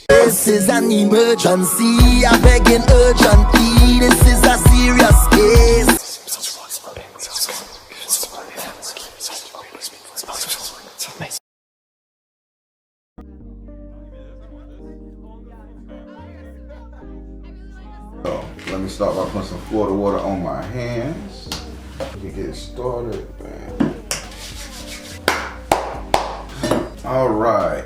This is an emergency, I begging urgently. This is a serious case. So, let me start by putting some Florida water on my hands. We can get started, man. All right.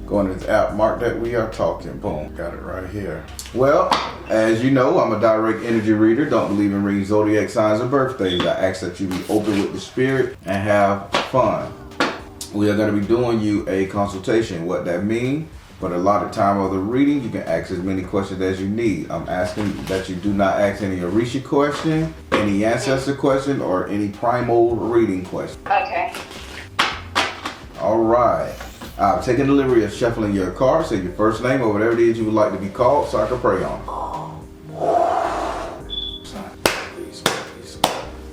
Go into this app, mark that we are talking. Boom, got it right here. Well, as you know, I'm a direct energy reader. Don't believe in reading zodiac signs or birthdays. I ask that you be open with the spirit and have fun. We are going to be doing you a consultation. What that means, for the allotted time of the reading, you can ask as many questions as you need. I'm asking that you do not ask any Orisha question, any ancestor question, or any primal reading question. Okay. All right. I've taken delivery of shuffling your cards. Say your first name or whatever it is you would like to be called so I can pray on it.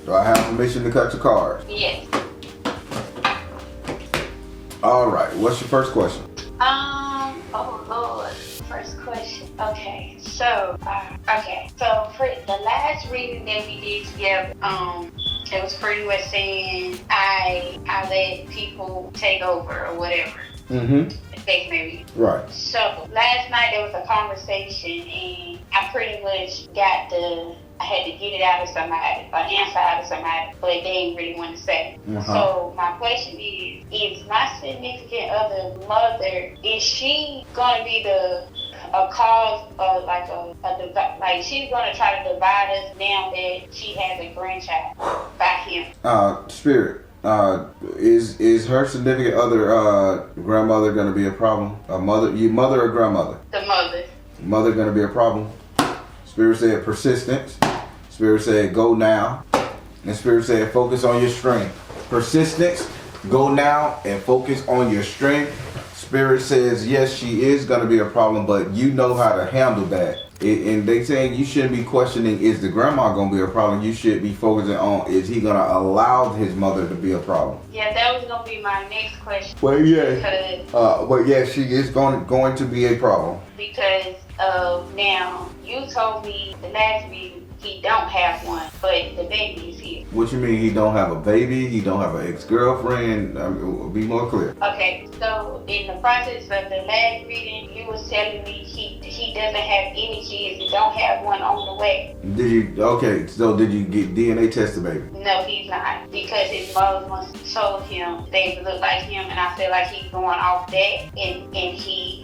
Do I have permission to cut your cards? Yes. All right. What's your first question? Oh Lord. First question. Okay. So for the last reading that we did together, it was pretty much saying I let people take over or whatever. Maybe. Right. So last night there was a conversation and I pretty much I had to get it out of somebody, or answer out of somebody, but they didn't really want to say. So my question is my significant other mother, is she going to be a cause of like she's going to try to divide us now that she has a grandchild by him? Spirit. Is her significant other grandmother going to be a problem? Your mother or grandmother? The mother. Mother going to be a problem? Spirit said persistence. Spirit said go now. And Spirit said focus on your strength. Persistence, go now and focus on your strength. Spirit says yes, she is going to be a problem, but you know how to handle that. And they saying you shouldn't be questioning, is the grandma going to be a problem? You should be focusing on, is he going to allow his mother to be a problem? Yeah, that was going to be my next question. Well, yeah. But yeah, she is going to be a problem. Because now, you told me the last meeting he don't have one, but the baby is here. What you mean he don't have a baby? He don't have an ex-girlfriend? Be more clear. Okay, so in the process of the last reading, you was telling me he doesn't have any kids. He don't have one on the way. Did you get DNA test the baby? No, he's not, because his mother once told him they look like him, and I feel like he's going off that, and he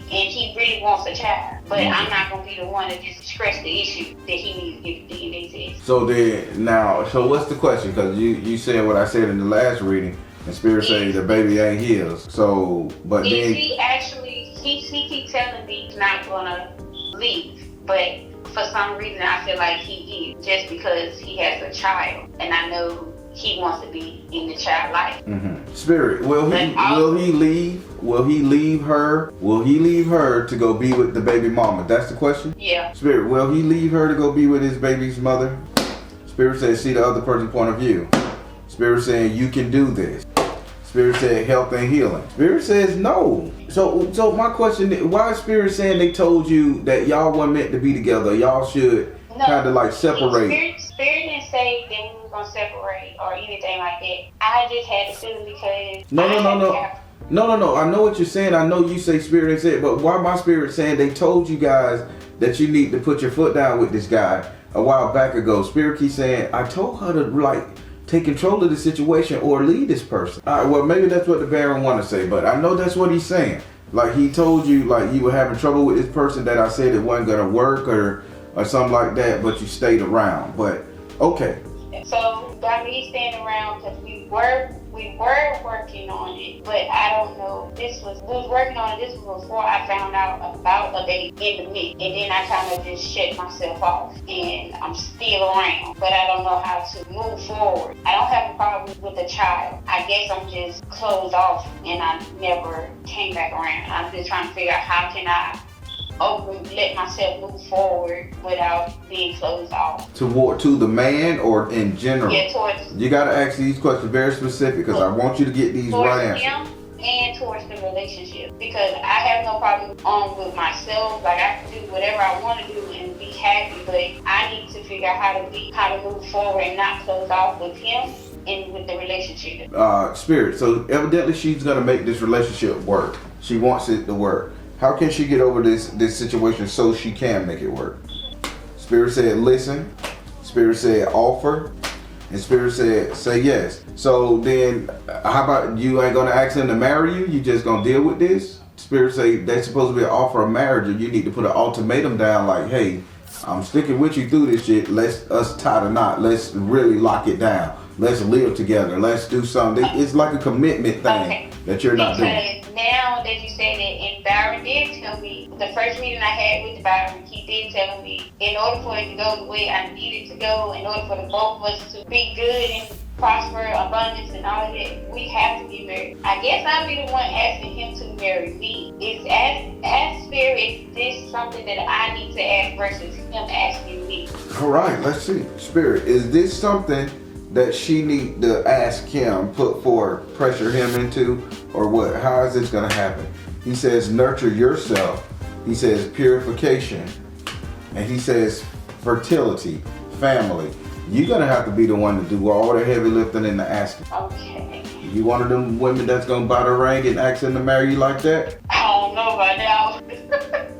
really wants a child. But I'm not gonna be the one to just stress the issue that he needs to get the DNA test. So what's the question? Because you said what I said in the last reading, and Spirit says the baby ain't his. So, but then he actually he keeps telling me he's not gonna leave, but for some reason I feel like he is, just because he has a child, and I know he wants to be in the child life. Spirit, will he leave? Will he leave her? Will he leave her to go be with the baby mama? That's the question? Yeah. Spirit, will he leave her to go be with his baby's mother? Spirit says, see the other person's point of view. Spirit saying, you can do this. Spirit said, health and healing. Spirit says, no. So my question is, why is Spirit saying they told you that y'all weren't meant to be together? Y'all should kind of like separate. Spirit didn't say that we were going to separate or anything like that. I just had the feeling because... No. I know what you're saying. I know you say Spirit didn't say it, but why my Spirit saying they told you guys that you need to put your foot down with this guy a while back ago? Spirit keeps saying, I told her to take control of the situation or leave this person. All right, well, maybe that's what the Baron want to say, but I know that's what he's saying. Like, he told you, like, you were having trouble with this person that I said it wasn't going to work or something like that, but you stayed around. But, okay. So, got me staying around because we were working on it, but I don't know. We was working on it. This was before I found out about a baby in the mix, and then I kind of just shut myself off, and I'm still around, but I don't know how to move forward. I don't have a problem with the child. I guess I'm just closed off, and I never came back around. I'm just trying to figure out how can I let myself move forward without being closed off. To the man or in general? Yeah, towards. You gotta ask these questions very specific because I want you to get these right answers. Him and towards the relationship, because I have no problem with myself. Like, I can do whatever I want to do and be happy, but I need to figure out how to move forward and not close off with him and with the relationship. Spirit. So evidently she's gonna make this relationship work. She wants it to work. How can she get over this situation so she can make it work? Spirit said listen. Spirit said offer. And Spirit said say yes. So then how about you ain't gonna ask him to marry you? You just gonna deal with this? Spirit say that's supposed to be an offer of marriage, and you need to put an ultimatum down like, hey, I'm sticking with you through this shit. Let's us tie the knot. Let's really lock it down. Let's live together. Let's do something. It's like a commitment thing that you're not doing. Now that you say that, and Byron did tell me, the first meeting I had with Byron, he did tell me, in order for it to go the way I needed to go, in order for the both of us to be good and prosper, abundance, and all of that, we have to be married. I guess I'll be the one asking him to marry me. Is as Spirit, is this something that I need to ask versus him asking me? All right, let's see. Spirit, is this something that she need to ask him, put forward, pressure him into, or what? How is this gonna happen? He says nurture yourself. He says purification. And he says fertility, family. You're gonna have to be the one to do all the heavy lifting and the asking. Okay. You one of them women that's gonna buy the ring and ask him to marry you like that? I don't know about that.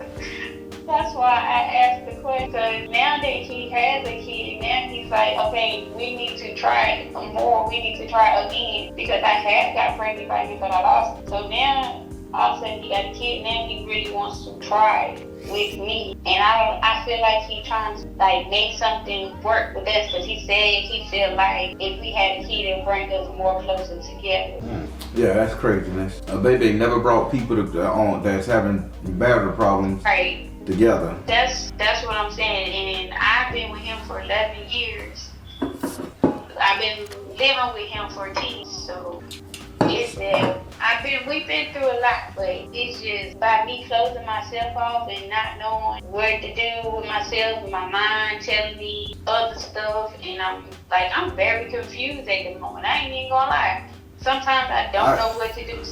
That's why I asked the question, because now that he has a kid, now he's like, okay, we need to try more, we need to try again, because I had got pregnant by him, but I lost him. So now, all of a sudden he got a kid, now he really wants to try with me. And I feel like he's trying to like make something work with us, because he said he feel like if we had a kid, it would bring us more closer together. Yeah, that's craziness. A baby never brought people on that's having marital problems. Right. Together. That's what I'm saying, and I've been with him for 11 years. I've been living with him for 10, so it's that we've been through a lot, but it's just by me closing myself off and not knowing what to do with myself, with my mind telling me other stuff, and I'm very confused at the moment. I ain't even gonna lie. Sometimes I don't know what to do.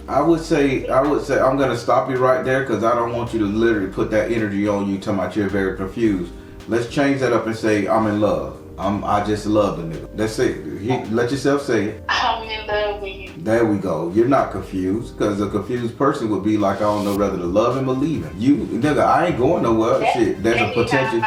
I would say I'm gonna stop you right there because I don't want you to literally put that energy on you talking about you're very confused. Let's change that up and say I'm in love. I just love the nigga. That's it. Let yourself say it. I'm in love with you. There we go. You're not confused, because a confused person would be like, I don't know whether to love him or leave him. You nigga, I ain't going nowhere. Shit, that's a potential.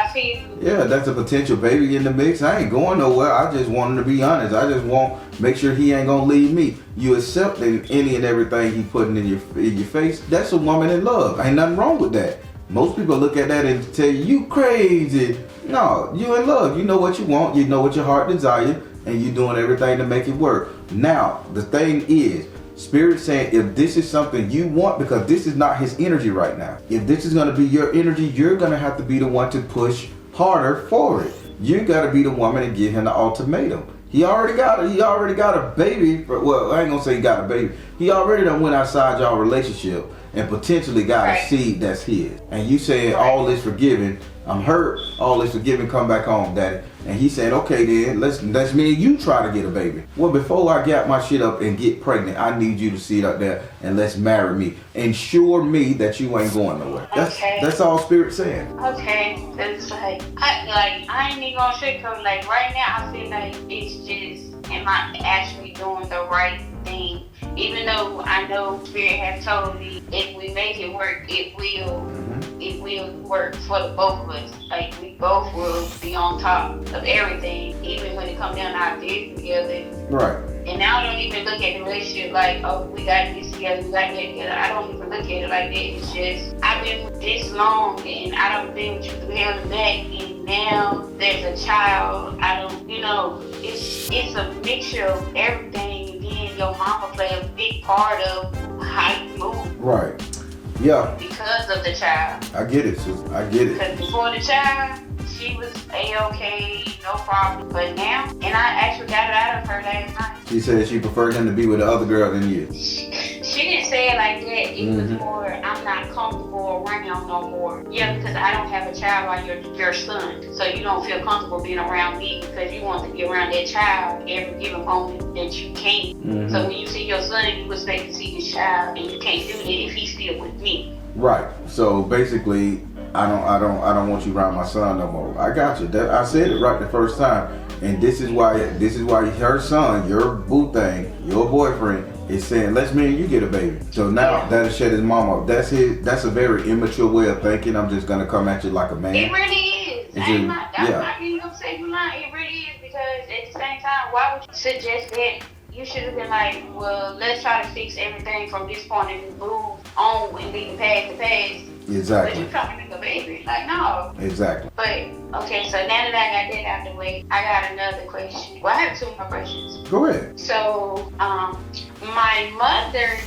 Yeah, that's a potential baby in the mix. I ain't going nowhere. I just want him to be honest. I just want make sure he ain't gonna leave me. You accepting any and everything he putting in your face. That's a woman in love. Ain't nothing wrong with that. Most people look at that and tell you crazy. No, you in love. You know what you want. You know what your heart desires, and you doing everything to make it work. Now, the thing is, Spirit saying if this is something you want, because this is not his energy right now. If this is going to be your energy, you're going to have to be the one to push harder for it. You got to be the woman and give him the ultimatum. He already got a baby. Well, I ain't gonna say he got a baby. He already done went outside y'all relationship and potentially got a seed that's his. And you saying all is forgiven. I'm hurt. All is forgiven. Come back home, daddy. And he said, okay then, let's me and you try to get a baby. Well, before I get my shit up and get pregnant, I need you to sit up there and let's marry me. Ensure me that you ain't going nowhere. That's all Spirit saying. Okay, that's I ain't even gonna sugarcoat. Like right now, I feel like it's just, am I actually doing the right thing? Even though I know Spirit has told me if we make it work, it will work for the both of us. Like we both will be on top of everything, even when it comes down to our business together. Right. And now I don't even look at the relationship like, oh, we got this together, we got that together. I don't even look at it like that. It's just, I've been with this long and I don't been with you through hell and back, and now there's a child. It's a mixture of everything, and then your mama play a big part of how you move. Right. Yeah. Because of the child. I get it, sis. I get it. Because before the child, she was A-okay, no problem. But now, and I actually got it out of her last night. She said she preferred him to be with the other girl than you. She didn't say it it like that. It was more, I'm not comfortable around no more. Yeah, because I don't have a child like your son. So you don't feel comfortable being around me because you want to be around that child every given moment that you can. So when you see your son, you expect to see his child, and you can't do that if he's still with me. Right. So basically, I don't want you around my son no more. I got you. I said it right the first time. And this is why her son, your boo thing, your boyfriend, is saying, let's me and you get a baby. So now that'll shut his mom up. That's a very immature way of thinking. I'm just gonna come at you like a man. It really is. I'm not even gonna say you lying. It really is, because at the same time, why would you suggest that? You should have been like, well, let's try to fix everything from this point and move on and leave the past. Exactly. But you trying to make a baby. Like, no. Exactly. But, okay, so now that I got that out of the way, I got another question. Well, I have two more questions. Go ahead. So, my mother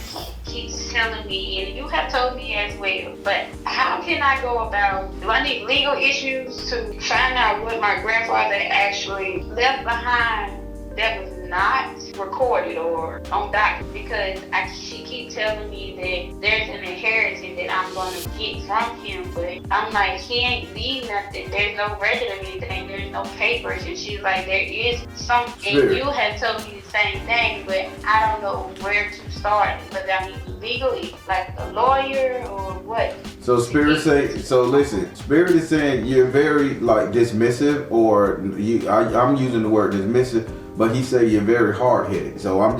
keeps telling me, and you have told me as well, but how can I go about, do I need legal issues to find out what my grandfather actually left behind that was not recorded or on document? Because she keeps telling me that there's an inheritance that I'm going to get from him, but I'm like, he ain't leave nothing. There's no record of anything. There's no papers. And she's like, there is something. And you have told me the same thing, but I don't know where to start. Whether I need legally, like a lawyer or what. So Spirit Spirit is saying you're very like dismissive, or I'm using the word dismissive, but he said you're very hard-headed. So I'm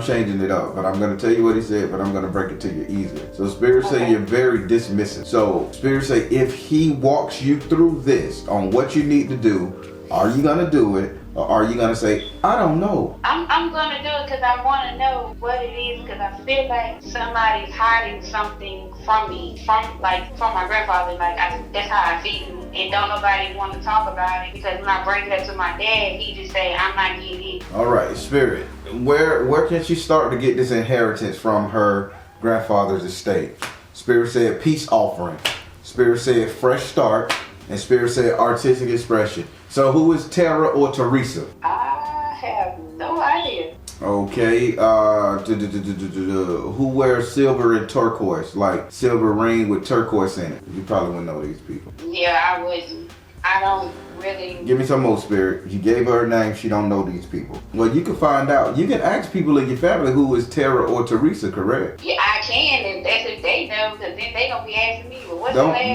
changing it up, but I'm going to tell you what he said, but I'm going to break it to you easier. So Spirit say you're very dismissive. So Spirit say if he walks you through this on what you need to do, are you going to do it? Or are you going to say, I don't know? I'm going to do it because I want to know what it is, because I feel like somebody's hiding something from me, from my grandfather. Like, that's how I feel. And don't nobody want to talk about it, because when I bring it up to my dad, he just say, I'm not getting it. All right, Spirit. Where can she start to get this inheritance from her grandfather's estate? Spirit said peace offering. Spirit said fresh start. And Spirit said artistic expression. So who is Tara or Teresa? I have no idea. Okay, who wears silver and turquoise, like silver ring with turquoise in it? You probably wouldn't know these people. Yeah, I wouldn't. I don't really. Give me some more, Spirit. You gave her a name, she don't know these people. Well, you can find out. You can ask people in your family who is Tara or Teresa, correct? Yeah, I can, and that's if they know, because then they gonna be asking me, well, what's your last name?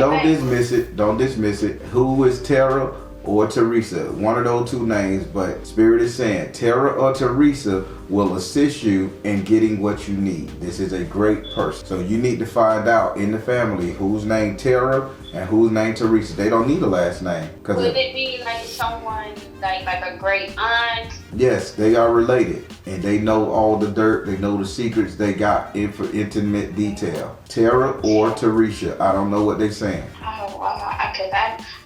Don't dismiss it. Who is Tara or Teresa? One of those two names, but Spirit is saying Tara or Teresa will assist you in getting what you need. This is a great person. So you need to find out in the family who's named Tara and who's named Teresa. They don't need a last name. Would it be like someone, like a great aunt? Yes, they are related. And they know all the dirt. They know the secrets. They got intimate detail. Tara or Teresa. I don't know what they're saying. Oh, wow. Because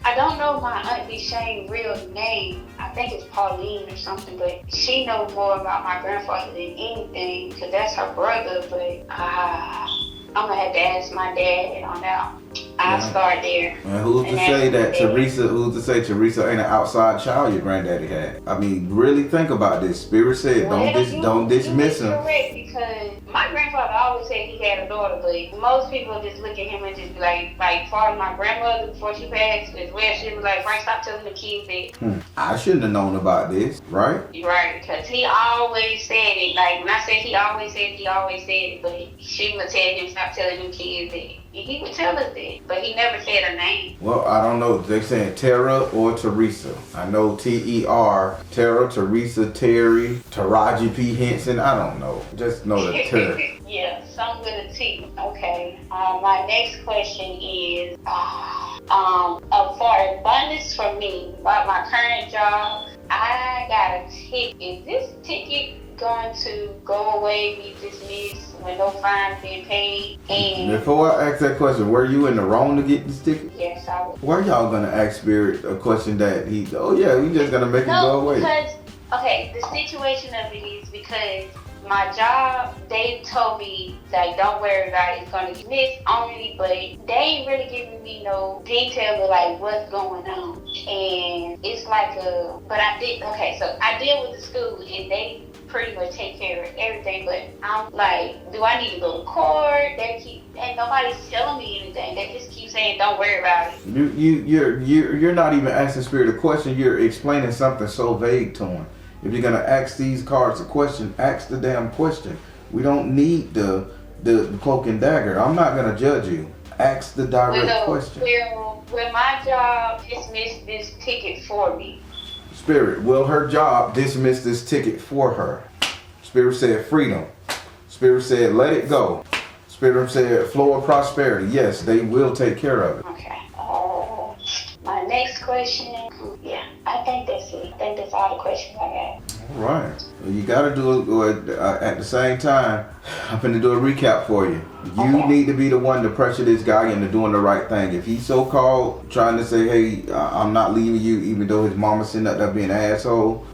I don't know my Auntie Shane's real name. I think it's Pauline or something, but she knows more about my grandfather than anything, because that's her brother. But I'm going to have to ask my dad on that. I'll start there. And who's to say Teresa ain't an outside child your granddaddy had? I mean, really think about this. Spirit said, don't dismiss him. Correct, because my grandfather always said he had a daughter, but most people just look at him and just be like for my grandmother before she passed as well, she was like, Frank, stop telling the kids that. I shouldn't have known about this, right? You're right, because he always said it. Like, when I say he always said it, but she would tell him, stop telling them kids that. And he would tell us that, but he never said a name. Well, I don't know. They're saying Tara or Teresa. I know T-E-R, Tara, Teresa, Terry, Taraji P. Henson. I don't know. Just know the Tara. Yeah, some with a T. Okay. My next question is, for abundance for me, about my current job, I got a ticket. Is this ticket going to go away, be dismissed with no fine being paid? And before I ask that question, were you in the wrong to get this ticket? Yes, I was. Why y'all gonna ask Spirit a question that we just gonna make it go away? Because, okay, the situation of it is because my job, they told me, like, don't worry about it, it's gonna be this only, but they ain't really giving me no details of like what's going on. And it's like but I deal with the school and they pretty much take care of everything, but I'm like, do I need to go to court? And nobody's telling me anything. They just keep saying, don't worry about it. You're not even asking Spirit a question. You're explaining something so vague to him. If you're gonna ask these cards a question, ask the damn question. We don't need the cloak and dagger. I'm not gonna judge you. Ask the direct question. Will my job dismiss this ticket for me? Spirit, will her job dismiss this ticket for her? Spirit said freedom. Spirit said let it go. Spirit said flow of prosperity. Yes, they will take care of it. Okay. My next question. Yeah, I think that's it. I think that's all the questions I got. All right. Well, you got to do it at the same time. I'm going to do a recap for you. You need to be the one to pressure this guy into doing the right thing. If he's so-called trying to say, hey, I'm not leaving you, even though his mama sitting up there being an asshole,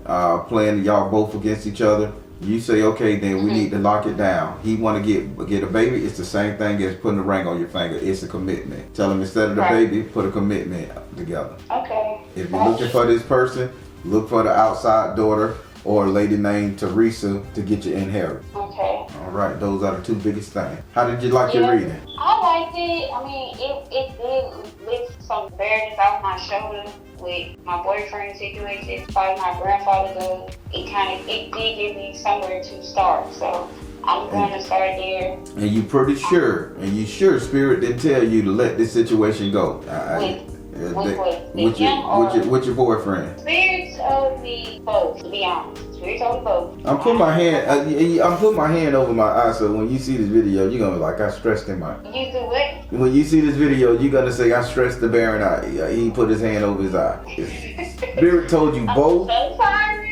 playing y'all both against each other, you say, okay, then we need to lock it down. He want to get a baby. It's the same thing as putting a ring on your finger. It's a commitment. Tell him instead of the baby, put a commitment together. Okay. If you're looking for this person, look for the outside daughter or a lady named Teresa to get you inherit. Okay. All right, those are the two biggest things. How did you like your reading? I liked it. I mean, it did lift some burdens off my shoulder with my boyfriend situation. As far as my grandfather goes, it did give me somewhere to start. So I'm going to start there. And you pretty sure, Spirit didn't tell you to let this situation go. With your boyfriend? Spirit told me both, to be honest. Spirit told me both. I'm putting my hand over my eye, so when you see this video, you're gonna be like, I stressed him out. You do what? When you see this video, you're gonna say, I stressed the Baron out. He put his hand over his eye. Spirit told you both. I'm so sorry.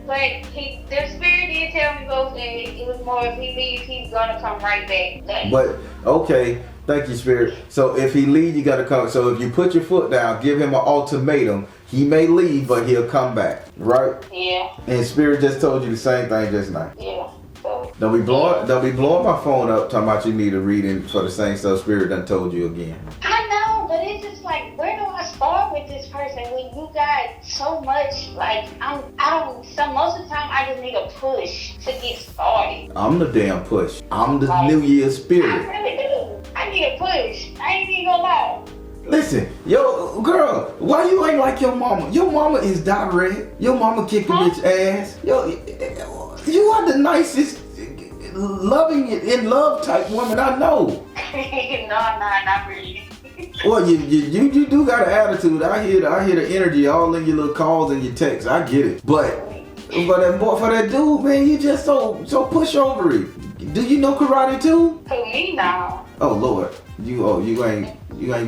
But the Spirit did tell me both, and it was more if he leaves, he's gonna come right back. But okay. Thank you, Spirit. So if he leaves, you gotta come. So if you put your foot down, give him an ultimatum. He may leave, but he'll come back, right? Yeah. And Spirit just told you the same thing just now. Yeah. So, Don't be blowing my phone up talking about you need a reading for the same stuff Spirit done told you again. I know, but it's just like, where do I start with this person when you got so much? Like, most of the time I just need a push to get started. I'm the damn push. I'm the New Year's Spirit. I really do. I need a push. I ain't even gonna lie. Listen, yo, girl, why you ain't like your mama? Your mama is direct. Your mama kick a bitch ass. Yo, you are the nicest, loving, in love type woman I know. No, not really. Well, you do got an attitude. I hear the energy all in your little calls and your texts. I get it. But for that dude, man, you just so pushovery. Do you know karate too? To me, no. Oh Lord, you ain't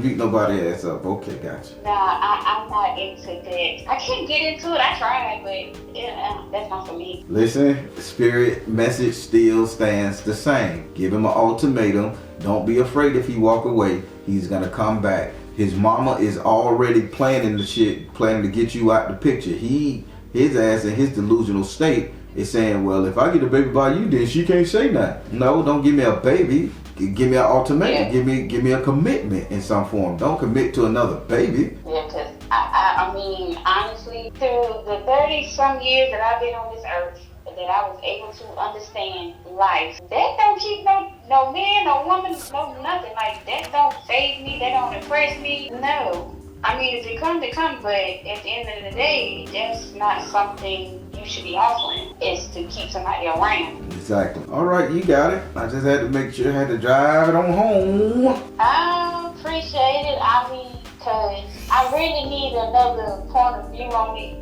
beat nobody ass up. Okay, gotcha. Nah, I'm not into that. I can't get into it. I tried, but yeah, that's not for me. Listen, Spirit message still stands the same. Give him an ultimatum. Don't be afraid if he walk away. He's gonna come back. His mama is already planning to get you out the picture. His ass in his delusional state is saying, well, if I get a baby by you, then she can't say nothing. No, don't give me a baby. Give me an ultimatum. Yeah. Give me a commitment in some form. Don't commit to another baby. Yeah, because I mean, honestly, through the 30-some years that I've been on this earth, that I was able to understand life, that don't keep no man, no woman, no nothing. Like, that don't faze me. That don't impress me. No. I mean, if it come, to come, but at the end of the day, that's not something you should be offering, is to keep somebody around. Exactly. All right, you got it. I just had to make sure I had to drive it on home. I appreciate it. I mean, because I really need another point of view on it,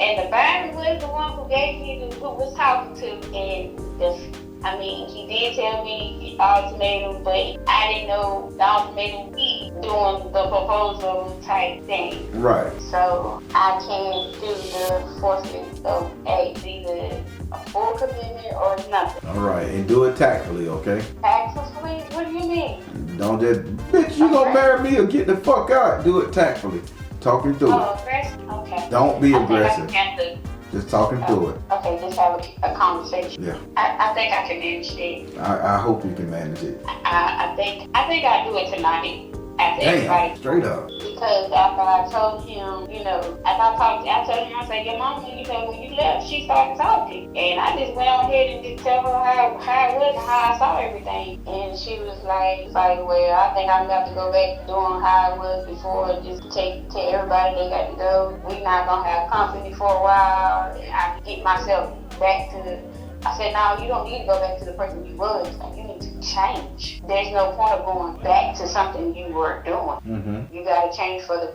and the Bible was the one who gave me who was talking to, and he did tell me the ultimatum, but I didn't know the ultimatum would be doing the proposal type thing. Right. So I can't do the forfeit of either a full commitment or nothing. All right, and do it tactfully, okay? Tactfully? What do you mean? Don't just, bitch, you gonna marry me or get the fuck out. Do it tactfully. Talking through it. Aggressive? Okay. Don't be aggressive. I think I just talking through it. Okay. okay, let's have a conversation. Yeah. I think I can manage it. I hope you can manage it. I think I do it tonight. After Damn, everybody. straight up. Because after I told him, you know, I told him, I said, your mama, you know, when you left, she started talking. And I just went on ahead and just tell her how it was and how I saw everything. And she was like, well, I think I'm going to have to go back to doing how it was before and just tell everybody they got to go. We're not going to have company for a while. And I get myself back to I said, no, you don't need to go back to the person you was. You need to change. There's no point of going back to something you were doing. Mm-hmm. You got to change for the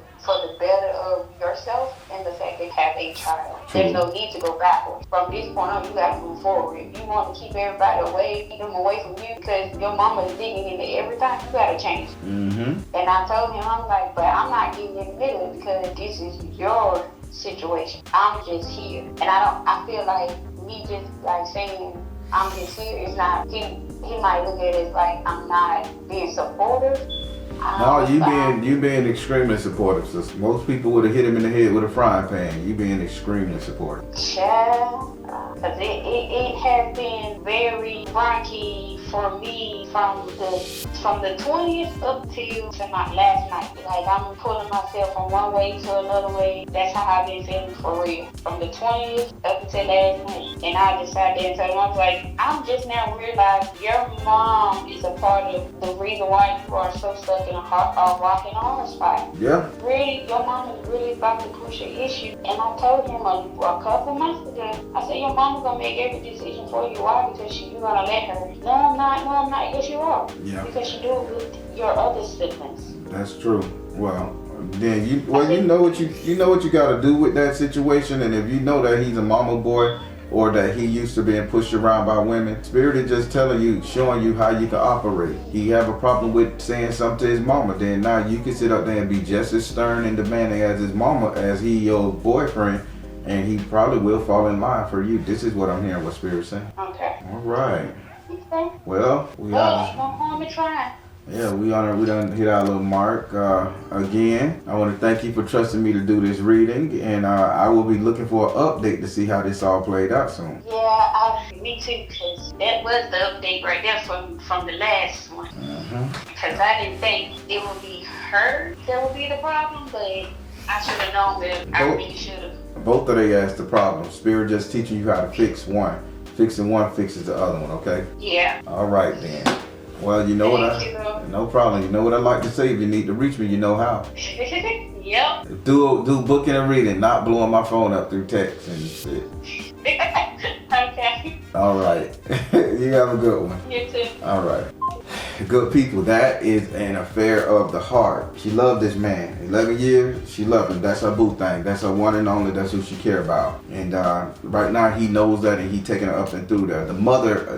better of yourself and the fact that you have a child. True. There's no need to go backwards. From this point on, you got to move forward. If you want to keep everybody away, keep them away from you because your mama is digging into everything, you got to change. Mm-hmm. And I told him, I'm like, but I'm not getting in the middle because this is your situation. I'm just here. And I feel like me just like saying I'm just here is not, he might look at it as like I'm not being supportive. No, you being extremely supportive, sister. Most people would have hit him in the head with a frying pan. You being extremely supportive. Child, because it has been very rocky for me from the 20th up till my last night. Like I'm pulling myself from one way to another way. That's how I've been feeling for real. From the 20th up until last night. And I decided to tell him, I was like, I'm just now realizing your mom is a part of the reason why you are so stuck in a rock and hard spot. Yeah. Really, your mom is really about to push an issue. And I told him a couple months ago, I said, your mama's gonna make every decision for you. Why? Because you're gonna let her. No, I'm not. Yes, you are. Yeah. Because you do it with your other siblings. That's true. Well, then you know what you got to do with that situation, and if you know that he's a mama boy or that he used to being pushed around by women, Spirit is just telling you, showing you how you can operate. He have a problem with saying something to his mama, then now you can sit up there and be just as stern and demanding as his mama as he your boyfriend, and he probably will fall in line for you. This is what I'm hearing what Spirit's saying. Okay. All right. Okay. Well, no harm in trying. Yeah, we done hit our little mark. Again, I want to thank you for trusting me to do this reading, and I will be looking for an update to see how this all played out soon. Yeah, me too, because that was the update right there from the last one. Because I didn't think it would be her that would be the problem, but I should have known that. I really should have. Both of they asked the problem. Spirit just teaching you how to fix one. Fixing one fixes the other one, okay? Yeah. All right, then. Well, you know no problem. You know what I like to say. If you need to reach me, you know how. Yep. Do booking and reading, not blowing my phone up through text and shit. Okay. All right. You have a good one. You too. All right. Good people, that is an affair of the heart. She loved this man. 11 years, she loved him. That's her boo thing. That's her one and only. That's who she care about. And right now he knows that, and he taking her up and through there.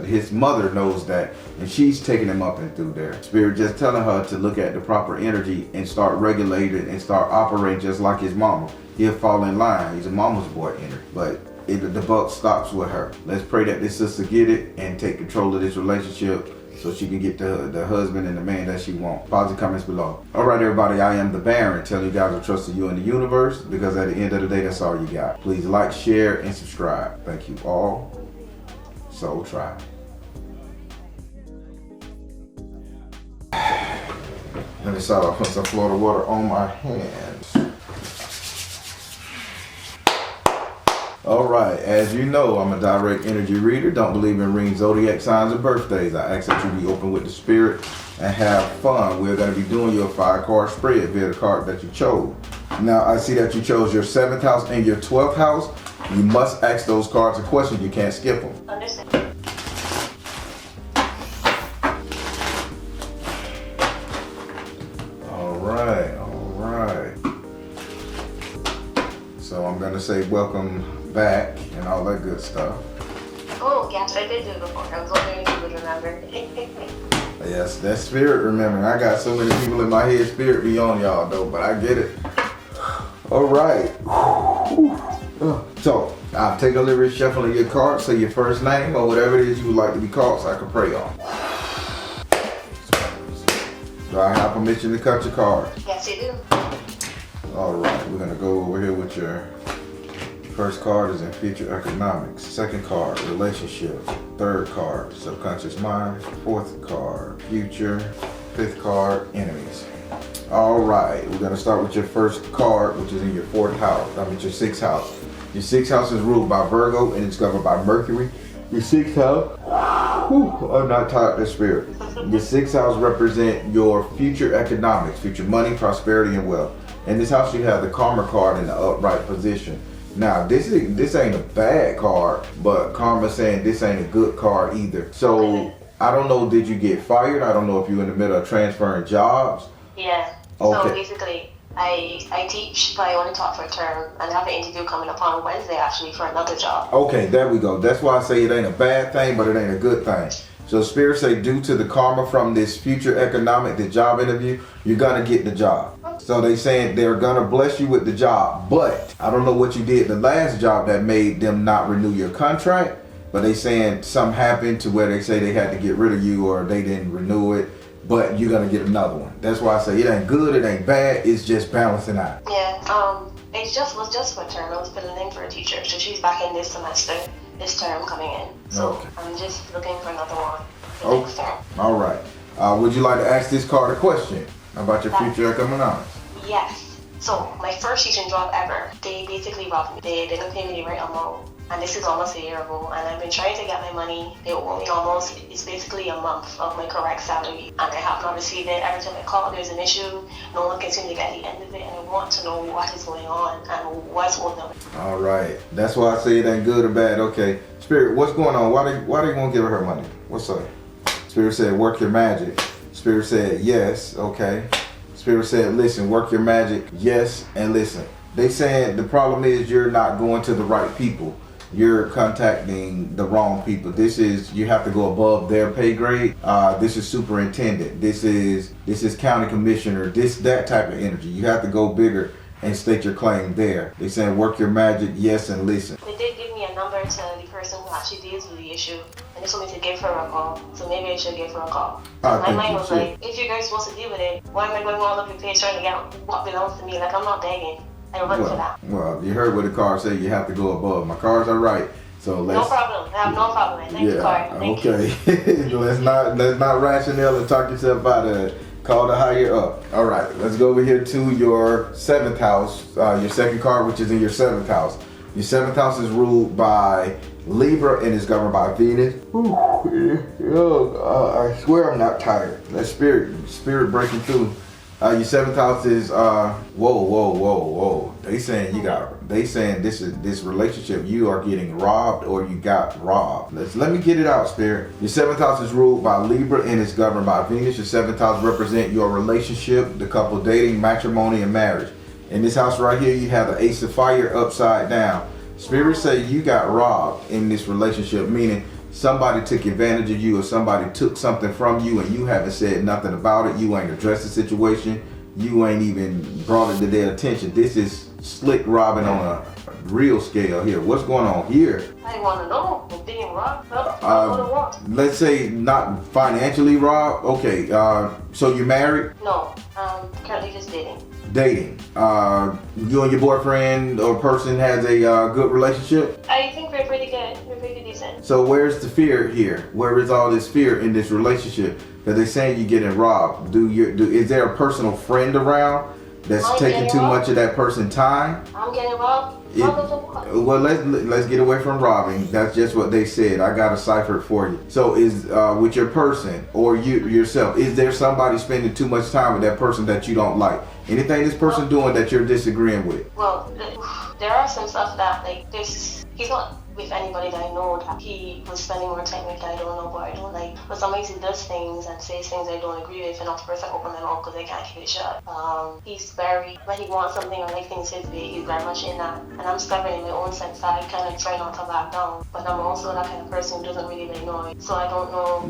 His mother knows that, and she's taking him up and through there. Spirit just telling her to look at the proper energy and start regulating and start operating just like his mama. He'll fall in line. He's a mama's boy in her. But the buck stops with her. Let's pray that this sister get it and take control of this relationship, so she can get the husband and the man that she wants. Positive comments below. All right, everybody, I am the Baron. Tell you guys I trust you in the universe, because at the end of the day, that's all you got. Please like, share, and subscribe. Thank you all. Soul Tribe. Let me start off with some Florida water on my hands. All right, as you know, I'm a direct energy reader. Don't believe in ring zodiac signs or birthdays. I ask that you be open with the spirit and have fun. We're going to be doing your 5-card spread via the card that you chose. Now, I see that you chose your 7th house and your 12th house. You must ask those cards a question. You can't skip them. Understand. All right. So I'm going to say welcome back and all that good stuff. Oh, yes, I did do it before. I was wondering if you would remember. Yes, that spirit remembering. I got so many people in my head, spirit be on y'all though, but I get it. All right. So I'll take a little shuffle of your cards, say your first name or whatever it is you would like to be called, so I can pray on. Do I have permission to cut your cards? Yes, you do. All right, we're gonna go over here with your First card is in future economics. Second card, relationship. Third card, subconscious mind. Fourth card, future. Fifth card, enemies. All right, we're gonna start with your first card, which is in your fourth house. Your sixth house. Your sixth house is ruled by Virgo and it's governed by Mercury. Your sixth house, I'm not tired of spirit. Your sixth house represent your future economics, future money, prosperity, and wealth. In this house, you have the Karma card in the upright position. Now, this ain't a bad card, but Karma's saying this ain't a good card either. So, I don't know, did you get fired? I don't know if you're in the middle of transferring jobs. Yeah. Okay. So basically, I teach, but I only taught for a term, and I have an interview coming up on Wednesday actually for another job. Okay, there we go. That's why I say it ain't a bad thing, but it ain't a good thing. So Spirit say due to the karma from this future economic, the job interview, you're gonna get the job. So they saying they're gonna bless you with the job, but I don't know what you did the last job that made them not renew your contract, but they saying something happened to where they say they had to get rid of you or they didn't renew it, but you're gonna get another one. That's why I say it ain't good, it ain't bad, it's just balancing out. Yeah, it was just for a term. I was filling in for a teacher, so she's back in this semester, this term coming in. So okay. I'm just looking for another one for next term. All right. Would you like to ask this card a question about your future economics? Yes. So my first teaching job ever, they basically robbed me. They didn't pay me the right amount. And this is almost a year ago, and I've been trying to get my money. They owe me almost, it's basically a month of my correct salary, and I have not received it. Every time I call, there's an issue. No one can seem to get the end of it, and I want to know what is going on and what's holding them. All right, that's why I say it ain't good or bad. Okay, Spirit, what's going on? Why they won't give her money? What's up? Spirit said, work your magic. Spirit said, yes. Okay. Spirit said, listen, work your magic. Yes, and listen. They saying the problem is you're not going to the right people. You're contacting the wrong people. You have to go above their pay grade. This is superintendent. This is county commissioner. That type of energy. You have to go bigger and state your claim there. They saying work your magic, yes, and listen. They did give me a number to the person who actually deals with the issue, and they told me to give her a call. So maybe I should give her a call. My mind was like, if you guys are supposed to deal with it, why am I going all over the place trying to get what belongs to me? Like, I'm not begging. I work for that. Well, you heard what the card said. You have to go above. My cards are right. So let's. No problem. I have no problem. Thank you, card. Thank you. let's not rationale and talk yourself out of it. Call the higher up. All right. Let's go over here to your seventh house. Your second card, which is in your seventh house. Your seventh house is ruled by Libra and is governed by Venus. I swear I'm not tired. That spirit breaking through. Your seventh house is whoa. They saying this relationship you are getting robbed or you got robbed. Let me get it out, Spirit. Your seventh house is ruled by Libra and is governed by Venus. Your seventh house represent your relationship, the couple dating, matrimony, and marriage. In this house right here, you have the Ace of Fire upside down. Spirit say you got robbed in this relationship, meaning somebody took advantage of you or somebody took something from you and you haven't said nothing about it. You ain't addressed the situation. You ain't even brought it to their attention. This is slick robbing on a real scale here. What's going on here? I want to know. I'm being robbed. Let's say not financially robbed. Okay. So you married? No. Currently just dating. Dating. You and your boyfriend or person has a good relationship? I think we're pretty good. We're pretty decent. So where's the fear here? Where is all this fear in this relationship? That they're saying you're getting robbed. Is there a personal friend around that's taking too much of that person's time? I'm getting robbed. Well, let's get away from robbing. That's just what they said. I got a cipher for you. So is with your person or you yourself, is there somebody spending too much time with that person that you don't like? Anything this person doing that you're disagreeing with? Well, there are some stuff that he's not with anybody that I know that he was spending more time with that I don't know, but I don't like. But sometimes he does things and says things I don't agree with, and of course I open my mouth because I can't keep it shut. He's very, when he wants something or like things his way, he's very much in that. And I'm stubborn in my own sense, so I kind of try not to back down. But I'm also that kind of person who doesn't really like noise, so I don't know.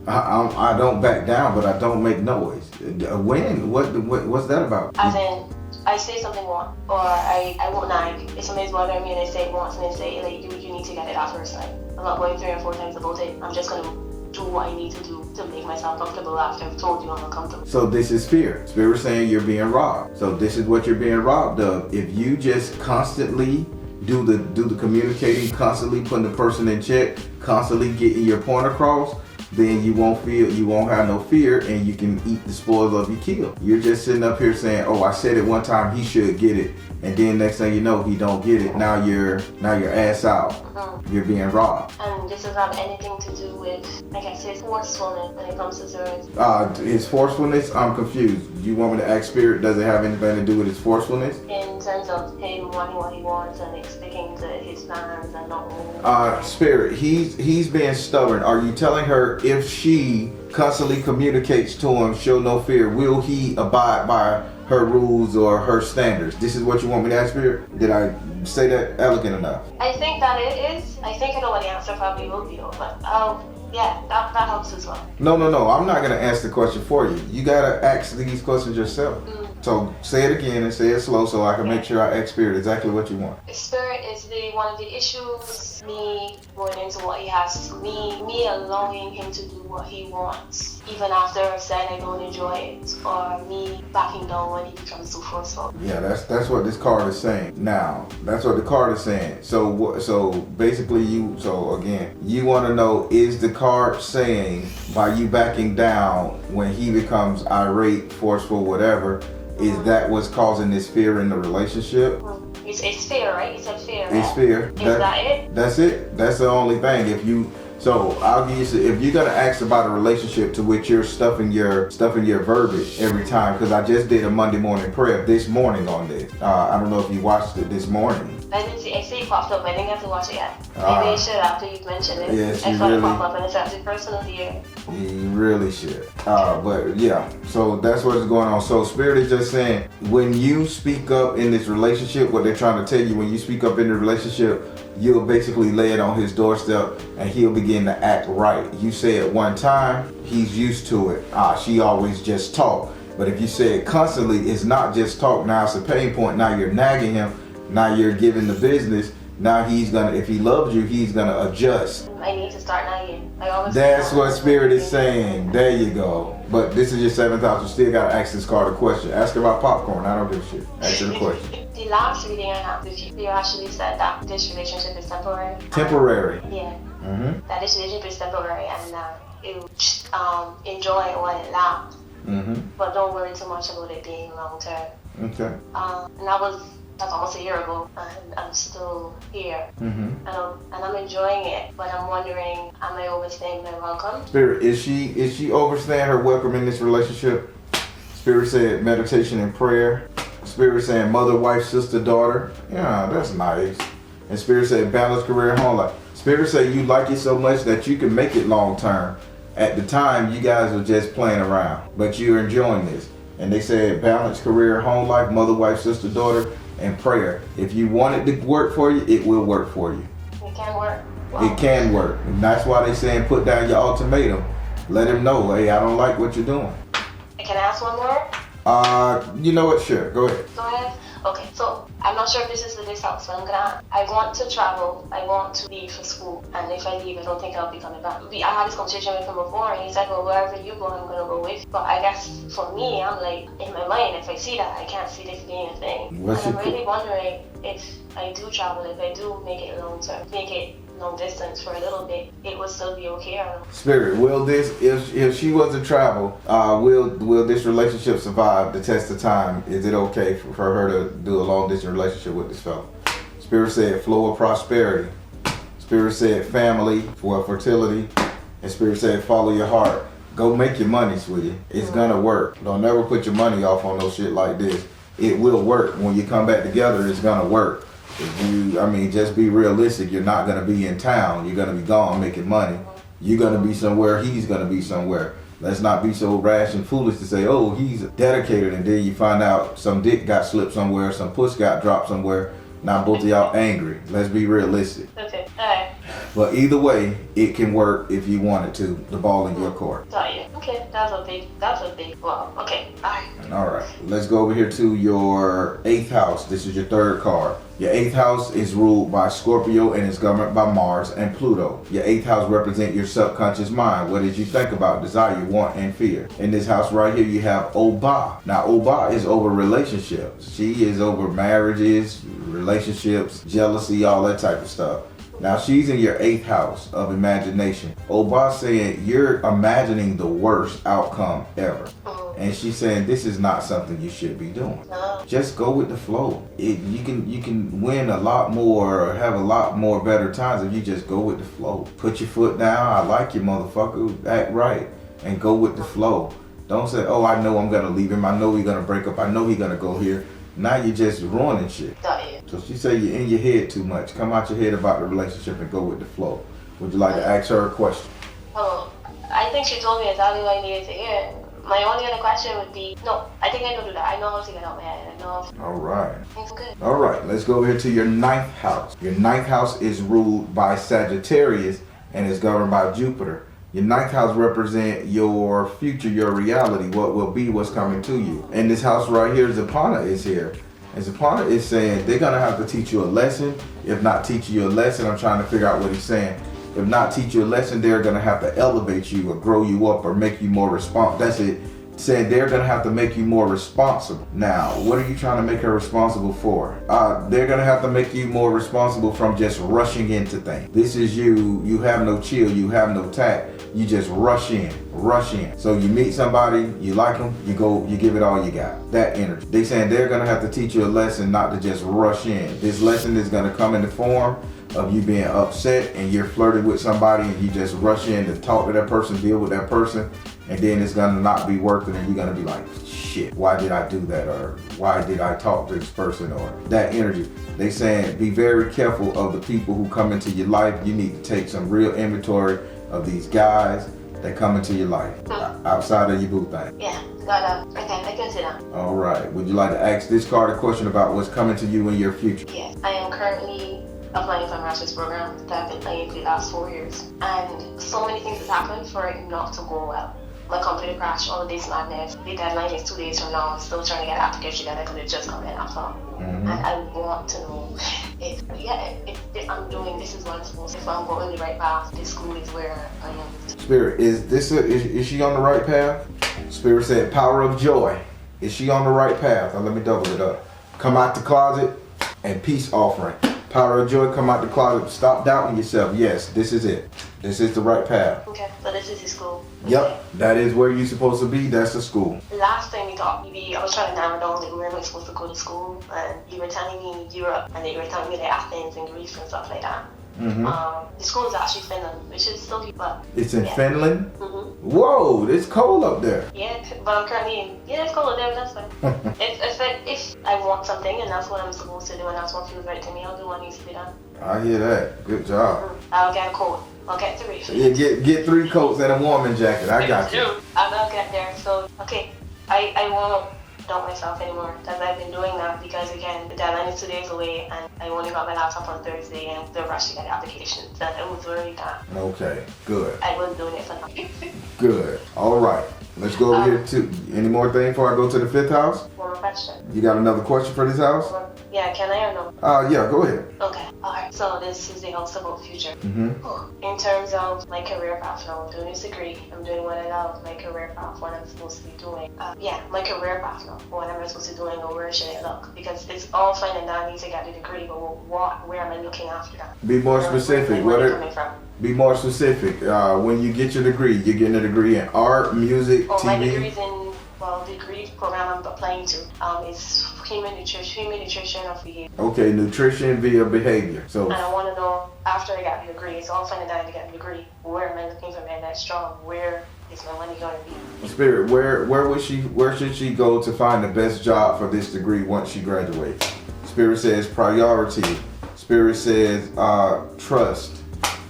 I don't back down, but I don't make noise. When? What's that about? As in, I say something once, or I won't nag. If somebody's bothering me and I say it once and they say, like, you need to get it out first. Like, I'm not going 3 or 4 times about it. I'm just gonna do what I need to do to make myself comfortable after I've told you I'm uncomfortable. So this is fear. Spirit saying you're being robbed. So this is what you're being robbed of. If you just constantly do the communicating, constantly putting the person in check, constantly getting your point across, then you won't have no fear, and you can eat the spoils of your kill. You're just sitting up here saying, oh, I said it one time, he should get it. And then next thing you know, he don't get it. Now you're ass out. Mm-hmm. You're being robbed. And this doesn't have anything to do with, I guess, his forcefulness when it comes to service. His forcefulness, I'm confused. You want me to ask Spirit, does it have anything to do with his forcefulness? In terms of him wanting what he wants and sticking to his plans and not moving. Spirit, he's being stubborn. Are you telling her if she constantly communicates to him, show no fear, will he abide by her rules or her standards? This is what you want me to ask, Spirit? Did I say that elegant enough? I think that it is. I think I know what the answer probably will be, though, but yeah, that helps as well. No. I'm not going to ask the question for you. You got to ask these questions yourself. So say it again and say it slow so I can make sure I ask Spirit exactly what you want. Spirit is one of the issues. Me going into what he has, me allowing him to do what he wants, even after I've said I don't enjoy it, or me backing down when he becomes too forceful. Yeah, that's what this card is saying. Now, that's what the card is saying. So basically, you want to know, is the card saying by you backing down when he becomes irate, forceful, whatever, is that what's causing this fear in the relationship? It's fear, right? You said fear. It's fear. Is that it? That's it. That's the only thing. I'll give you. If you're gonna ask about a relationship to which you're stuffing your verbiage every time, because I just did a Monday morning prayer this morning on this. I don't know if you watched it this morning. I didn't see. I see it popped up. I didn't get to watch it yet. Maybe I should after you mentioned it. Yes, I you saw really. it pop up and it's actually personal to you. You really should. But yeah, so that's what's going on. So Spirit is just saying, when you speak up in this relationship, what they're trying to tell you, when you speak up in the relationship, you'll basically lay it on his doorstep and he'll begin to act right. You say it one time, he's used to it. She always just talk. But if you say it constantly, it's not just talk. Now it's a pain point. Now you're nagging him. Now you're giving the business. Now if he loves you, he's gonna adjust. I need to start nagging. That's what Spirit is saying. There you go. But this is your 7th house. You still gotta ask this card a question. Ask her about popcorn. I don't give a shit. Ask her the question. The last reading I had with you, you actually said that this relationship is temporary. Temporary. Yeah. Mm-hmm. That this relationship is temporary and you enjoy it while it lasts. Mm-hmm. But don't worry too much about it being long term. Okay. And that's almost a year ago, and I'm still here. Mm-hmm. And I'm enjoying it, but I'm wondering, am I overstaying my welcome? Spirit, is she overstaying her welcome in this relationship? Spirit said meditation and prayer. Spirit saying mother, wife, sister, daughter. Yeah, that's nice. And Spirit said balance, career, home life. Spirit said you like it so much that you can make it long term. At the time, you guys were just playing around, but you're enjoying this. And they said balance, career, home life, mother, wife, sister, daughter, and prayer. If you want it to work for you, it will work for you. It can work. It can work. And that's why they saying put down your ultimatum. Let him know, hey, I don't like what you're doing. Can I ask one more? You know what? Sure. Go ahead. Go ahead. Okay, so I'm not sure if this is for this house, but I want to travel. I want to leave for school. And if I leave, I don't think I'll be coming back. I had this conversation with him before, and he said, well, wherever you go, I'm going to go with you. But I guess for me, I'm like, in my mind, if I see that, I can't see this being a thing. And I'm really wondering if I do travel, if I do make it long term, make it long distance for a little bit, it would still be okay or not? Spirit, will this, if she was to travel, will this relationship survive the test of time? Is it okay for her to do a long distance relationship with this fellow? Spirit said flow of prosperity. Spirit said family for fertility. And Spirit said follow your heart. Go make your money, sweetie. It's gonna work. Don't never put your money off on no shit like this. It will work. When you come back together, it's gonna work. Just be realistic. You're not going to be in town. You're going to be gone making money. You're going to be somewhere. He's going to be somewhere. Let's not be so rash and foolish to say, oh, he's dedicated. And then you find out some dick got slipped somewhere. Some puss got dropped somewhere. Now both of y'all angry. Let's be realistic. Okay. All right. But either way, it can work if you wanted to. The ball in your court. Got you. Okay, that's a big, well, okay, alright. Alright, let's go over here to your 8th house. This is your 3rd card. Your 8th house is ruled by Scorpio and is governed by Mars and Pluto. Your 8th house represents your subconscious mind. What did you think about, desire, want, and fear? In this house right here, you have Oba. Now, Oba is over relationships. She is over marriages, relationships, jealousy, all that type of stuff. Now, she's in your 8th house of imagination. Oba saying you're imagining the worst outcome ever. And she's saying this is not something you should be doing. No. Just go with the flow. You can win a lot more or have a lot more better times if you just go with the flow. Put your foot down. I like you, motherfucker. Act right and go with the flow. Don't say, oh, I know I'm gonna leave him. I know we're gonna break up. I know he's gonna go here. Now you're just ruining shit. Got you. So she said you're in your head too much. Come out your head about the relationship and go with the flow. Would you like to ask her a question? Oh, I think she told me exactly what I needed to hear. My only other question would be, no, I think I know that. I know how to get out my head. I know. All right. It's good. All right, let's go over here to your 9th house. Your 9th house is ruled by Sagittarius and is governed by Jupiter. Your 9th house represents your future, your reality, what will be, what's coming to you. And this house right here, Zapana is here. And Zapana is saying they're going to have to teach you a lesson. If not teach you a lesson, I'm trying to figure out what he's saying. If not teach you a lesson, they're going to have to elevate you or grow you up or make you more responsible. That's it. Saying they're going to have to make you more responsible. Now, what are you trying to make her responsible for? They're going to have to make you more responsible from just rushing into things. This is you have no chill, you have no tact. You just rush in. So you meet somebody, you like them, you go, you give it all you got. That energy. They saying they're going to have to teach you a lesson not to just rush in. This lesson is going to come in the form of you being upset and you're flirting with somebody and you just rush in to talk to that person, deal with that person, and then it's gonna not be working and you're gonna be like, shit, why did I do that? Or why did I talk to this person? Or that energy. They saying be very careful of the people who come into your life. You need to take some real inventory of these guys that come into your life outside of your boo thing. Yeah, I can sit down. All right, would you like to ask this card a question about what's coming to you in your future? Yes, I am currently applying for a master's program that I've been playing for the last 4 years. And so many things has happened for it not to go well. My computer crashed, all of this madness. The deadline is 2 days from now. I'm still trying to get an application together because it just come in after. And I want to know if I'm doing this is what I'm supposed to. If I'm going the right path, this school is where I am. Spirit, is she on the right path? Spirit said power of joy. Is she on the right path? Now let me double it up. Come out the closet and peace offering. Power of joy, come out the closet. Stop doubting yourself. Yes, this is it. This is the right path. Okay, so this is the school. Yep, that is where you're supposed to be. That's the school. Last time we talked, I was trying to narrow down like where am I supposed to go to school, and you were telling me Europe, and then you were telling me like Athens and Greece and stuff like that. The school is actually Finland, which is still but it's in Finland? Whoa, it's cold up there. Yeah, but I'm currently it's cold up there, but that's fine. if I want something and that's what I'm supposed to do and that's what feels right to me, I'll do what needs to be done. I hear that. Good job. I'll get a coat. I'll get 3. Yeah, get 3 coats and a warming jacket. I got you. I'll get there. So okay, I won't doubt myself anymore because I've been doing that because again the deadline is 2 days away and I only got my laptop on Thursday and the rush to get the applications and I was worried that okay, good. I wasn't doing it for nothing. Good. All right. Let's go over here to any more thing before I go to the 5th house? One more question. You got another question for this house? Yeah, can I or no? Yeah, go ahead. Okay, alright. So this is the house about future. Mm-hmm. In terms of my career path now, I'm doing this degree. I'm doing what I love, my career path, what I'm supposed to be doing. My career path now, what am I supposed to be doing or where should I look? Because it's all fine and dandy to get the degree, but where am I looking after that? Be more specific. Where am I coming from? Be more specific. When you get your degree, you're getting a degree in art, music, TV. My degree's in, the degree program I'm applying to is human nutrition of behavior. Okay, nutrition via behavior. So. And I want to know, after I got the degree, it's all fine and dandy to get the degree, where am I looking for my next job? Where is my money going to be? Spirit, where should she go to find the best job for this degree once she graduates? Spirit says priority. Spirit says trust.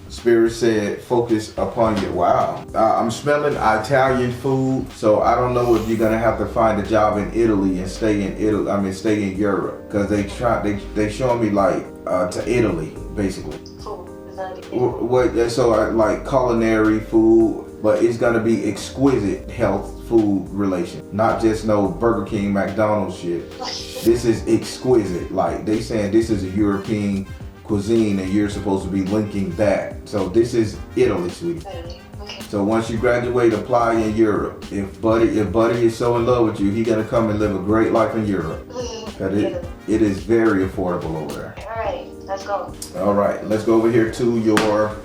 Spirit said focus upon you. Wow. I'm smelling Italian food, so I don't know if you're gonna have to find a job in Italy and stay in Italy. Stay in Europe, because they showing me like to Italy basically. Food. It's What? So like culinary food, but it's gonna be exquisite health food relation, not just no Burger King, McDonald's shit. This is exquisite. Like they saying this is a European cuisine and you're supposed to be linking that. So this is Italy, sweetie. Okay. So once you graduate, apply in Europe. If Buddy is so in love with you, he gonna come and live a great life in Europe. It is very affordable over there. Alright, let's go. Alright, let's go over here to your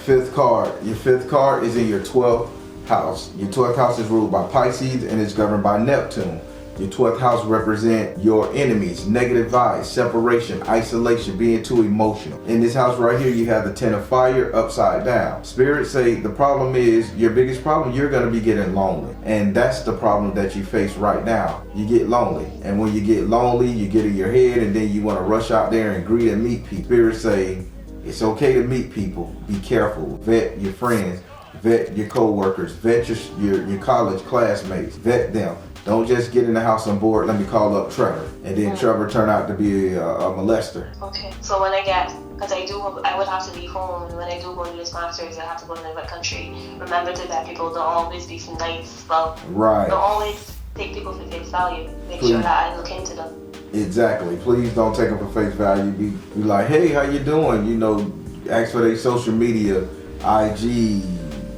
5th card. Your 5th card is in your 12th house. Your 12th house is ruled by Pisces and is governed by Neptune. Your 12th house represents your enemies, negative vibes, separation, isolation, being too emotional. In this house right here, you have the 10 of fire upside down. Spirit say the problem is, your biggest problem, you're going to be getting lonely. And that's the problem that you face right now. You get lonely. And when you get lonely, you get in your head and then you want to rush out there and greet and meet people. Spirit say it's okay to meet people. Be careful. Vet your friends. Vet your co-workers. Vet your college classmates. Vet them. Don't just get in the house on board, let me call up Trevor. And then Trevor turned out to be a molester. Okay, so when I get, because I would have to leave home, and when I do go to this master's, I have to go to another country. Remember to that people don't always be so nice. Well, right. Don't always take people for face value. Make Please. Sure that I look into them. Exactly. Please don't take them for face value. Be like, hey, how you doing? You know, ask for their social media, IG,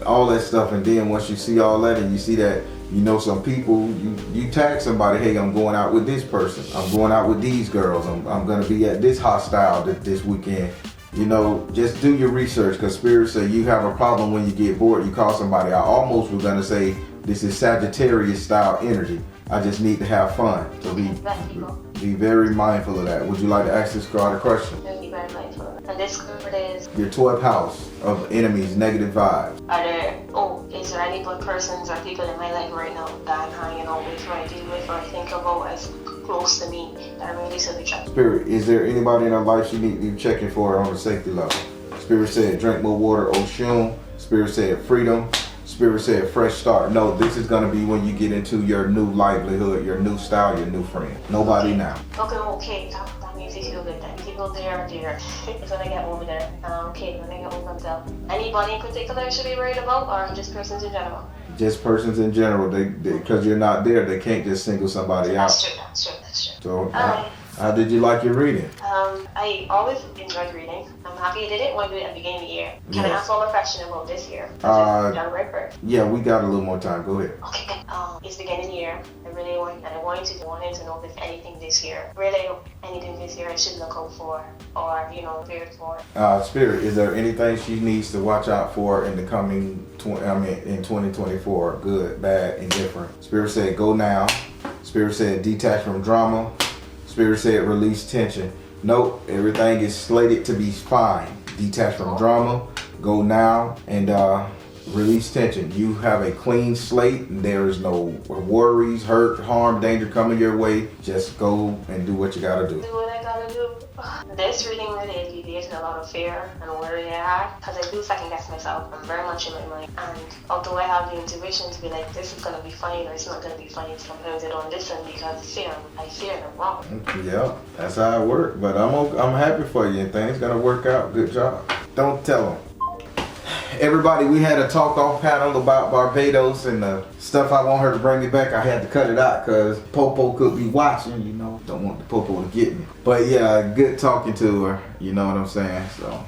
all that stuff. And then once you see all that and you see that, you know, some people, you tag somebody, hey, I'm going out with this person. I'm going out with these girls. I'm going to be at this hostile this weekend. You know, just do your research, because Spirit say you have a problem when you get bored. You call somebody. I almost was going to say this is Sagittarius style energy. I just need to have fun. So be very mindful of that. Would you like to ask this card a question? Be very mindful. And this card is your 12th house of enemies, negative vibes. Is there any good persons or people in my life right now that I'm hanging out with, or I deal with, or I think about as close to me that I'm really silly trying? Spirit, is there anybody in our life she need to be checking for on a safety level? Spirit said drink more water, Oshun. Spirit said freedom. Spirit said fresh start. No, this is going to be when you get into your new livelihood, your new style, your new friend. Nobody now. Okay. That means you feel good then. People there. It's when I get over there. Okay, when I get over myself. Anybody in particular I should be worried about, or just persons in general? Just persons in general. They because you're not there, they can't just single somebody out. That's true. So, how did you like your reading? I always enjoyed reading. I'm happy I did it. Want to do it at the beginning of the year. Can I ask one more question about this year? January 1st. Yeah, we got a little more time. Go ahead. Okay, good. It's the beginning of the year. I wanted to know if anything this year, really anything this year I should look out for, or prepared for. Spirit, is there anything she needs to watch out for in the coming in 2024? Good, bad, indifferent. Spirit said go now. Spirit said detach from drama. Spirit said release tension. Nope, everything is slated to be fine. Detach from drama, go now, and release tension. You have a clean slate, and there is no worries, hurt, harm, danger coming your way. Just go and do what you gotta do. Do what I gotta do. This reading really alleviated a lot of fear and worry I had, because I do second guess myself. I'm very much in my mind, and although I have the intuition to be like, this is gonna be fine or it's not gonna be fine, sometimes I don't listen because I fear I'm wrong. Yeah, that's how it works. But I'm happy for you, and things gonna work out. Good job. Don't tell them. Everybody, we had a talk off panel about Barbados and the stuff. I want her to bring me back. I had to cut it out because Popo could be watching, Don't want the Popo to get me. But yeah, good talking to her. You know what I'm saying? So,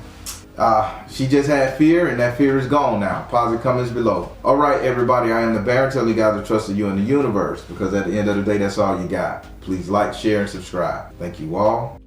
she just had fear, and that fear is gone now. Positive comments below. All right, everybody, I am the Baron, telling you guys to trust you in the universe, because at the end of the day, that's all you got. Please like, share, and subscribe. Thank you all.